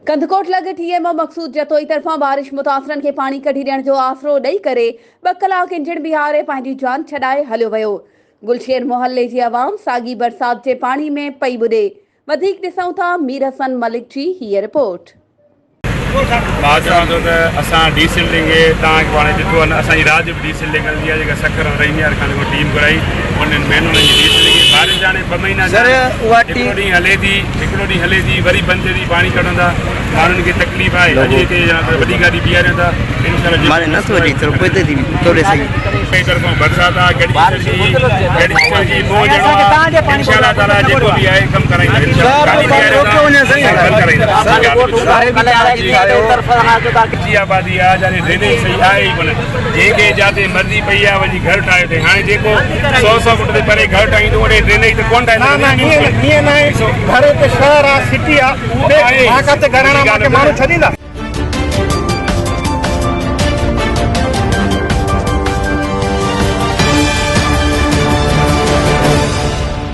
कंदकोट लॻ TMO मक़सूद जतोई तरफ़ां बारिश मुतासिरनि खे पाणी कढी ॾियण जो आसरो ॾेई करे 2 कलाक इंजण बीहारे पंहिंजी जान छॾाए हलियो वियो। गुलशेर मोहल्ले जी आवाम साॻी बरसात जे पाणी में पई ॿुॾे। वधीक ॾिसूं था मीर हसन मलिक जी हीअ रिपोर्ट। डीसल लेंगे ॾिठो असांजी रात जो डीसल निकलंदी आहे जेका सखर रही खाने को टीम घुराई उन्हनि महीनों जी डीसल लेंगे बारिश जाने 2 महीना हिकिड़ो ॾींहुं हले थी वरी बंदि थी पानी कढंदा माण्हुनि खे तकलीफ़ आहे। अॼु हिते वॾी गाॾी बीहारियूं था तरफ़ां बरसात आहे इंशाअल्लाह ताला जेको बि आहे कमु कराईंदा। आबादी आहे जाने ड्रेनेज सही आहे ई कोन जंहिंखे जिते मर्ज़ी पई आहे वञी घर ठाहे अथई। हाणे जेको 100 फुट ते परे घर ठाहींदो ओॾे ड्रेनेज त कोन ठाहींदो। घर ते शहर आहे सिटी आहे माण्हू छॾींदा।